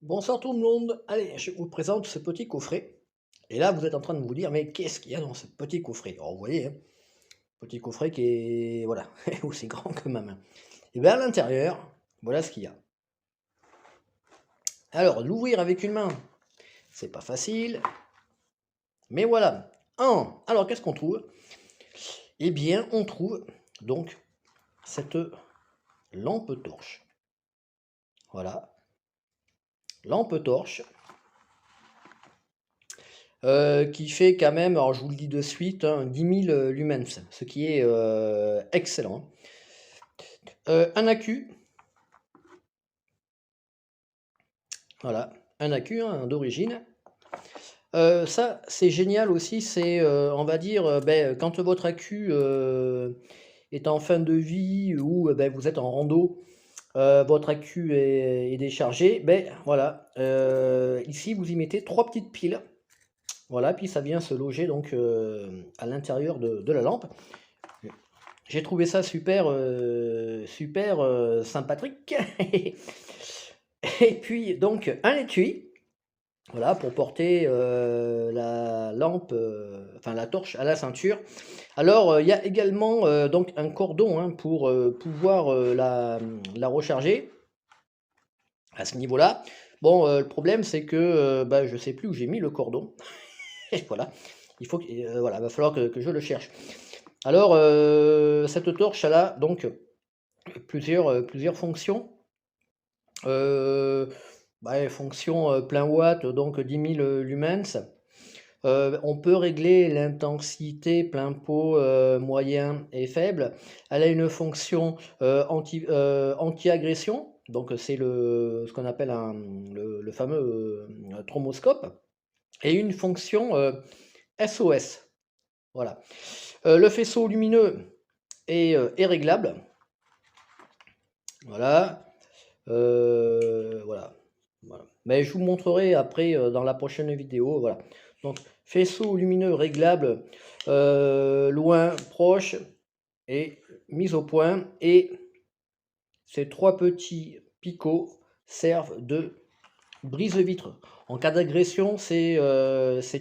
Bonsoir tout le monde. Allez, je vous présente ce petit coffret. Et là, vous êtes en train de vous dire, mais qu'est-ce qu'il y a dans ce petit coffret? Alors, vous voyez, hein, petit coffret qui est, voilà, aussi grand que ma main. Et bien à l'intérieur, voilà ce qu'il y a. Alors, l'ouvrir avec une main, c'est pas facile, mais voilà. Alors, qu'est-ce qu'on trouve? Eh bien, on trouve donc cette lampe torche. Voilà, lampe torche. Qui fait quand même, alors je vous le dis de suite, hein, 10 000 lumens, ce qui est excellent. Un accu, voilà, un accu hein, d'origine. Ça, c'est génial aussi, c'est, on va dire, ben, quand votre accu est en fin de vie ou ben, vous êtes en rando, votre accu est déchargé, ben voilà, ici vous y mettez trois petites piles. Voilà, puis ça vient se loger donc à l'intérieur de la lampe. J'ai trouvé ça super, super sympathique. Et puis donc un étui, voilà, pour porter la lampe, enfin la torche à la ceinture. Alors il y a également donc un cordon hein, pour pouvoir la recharger à ce niveau-là. Bon, le problème c'est que bah, je sais plus où j'ai mis le cordon. Et voilà, il faut que, voilà, va falloir que je le cherche. Alors cette torche elle a donc plusieurs fonctions. Heu, bah, fonction, plein watt, donc 10 000 lumens. On peut régler l'intensité plein pot, moyen et faible. Elle a une fonction, anti-agression, donc c'est ce qu'on appelle le fameux, chromoscope et une fonction, SOS. Voilà. Le faisceau lumineux est réglable. Voilà. Voilà, voilà. Mais je vous montrerai après dans la prochaine vidéo. Voilà. Donc, faisceau lumineux réglable, loin, proche et mise au point. Et ces trois petits picots servent de brise-vitre. En cas d'agression, c'est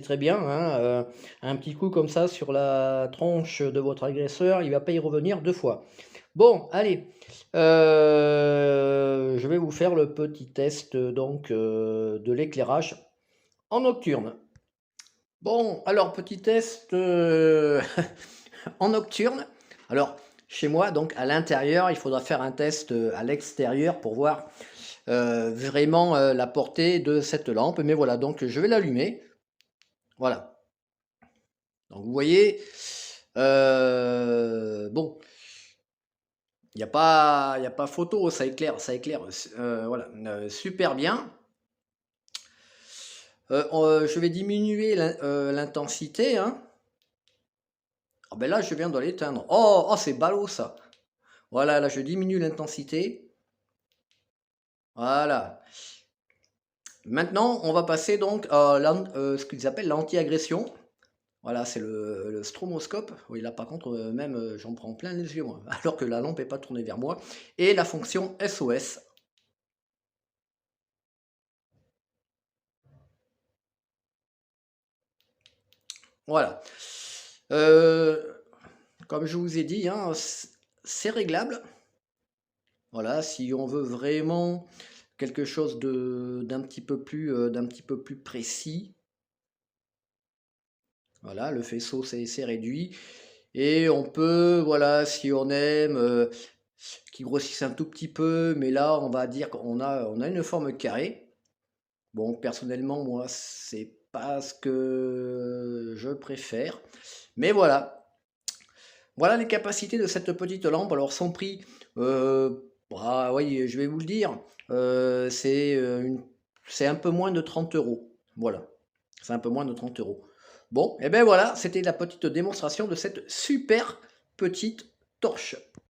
très bien. Hein, un petit coup comme ça sur la tronche de votre agresseur, il ne va pas y revenir deux fois. Bon, allez, je vais vous faire le petit test donc de l'éclairage en nocturne. Bon, alors petit test en nocturne. Alors, chez moi, donc à l'intérieur, il faudra faire un test à l'extérieur pour voir vraiment la portée de cette lampe. Mais voilà, donc je vais l'allumer. Voilà. Donc vous voyez, bon, y a pas photo, ça éclaire, voilà, super bien. Je vais diminuer l'intensité, hein. Ah ben là, je viens de l'éteindre. Oh, oh, c'est ballot ça. Voilà, là, je diminue l'intensité. Voilà. Maintenant, on va passer donc à ce qu'ils appellent l'anti-agression. Voilà, c'est le stromoscope. Oui, là, par contre, même, j'en prends plein les yeux, moi, alors que la lampe n'est pas tournée vers moi. Et la fonction SOS. Voilà. Euh, Comme je vous ai dit, hein, c'est réglable. Voilà, si on veut vraiment quelque chose d'un petit peu plus précis. Voilà, le faisceau c'est réduit. Et on peut, voilà, si on aime, qui grossisse un tout petit peu, mais là, on va dire on a une forme carrée. Bon, personnellement, moi, c'est pas ce que je préfère. Mais voilà. Voilà les capacités de cette petite lampe. Alors, son prix, bah, oui, je vais vous le dire, c'est un peu moins de 30 euros. Voilà, c'est un peu moins de 30 euros. Bon, et ben voilà, c'était la petite démonstration de cette super petite torche.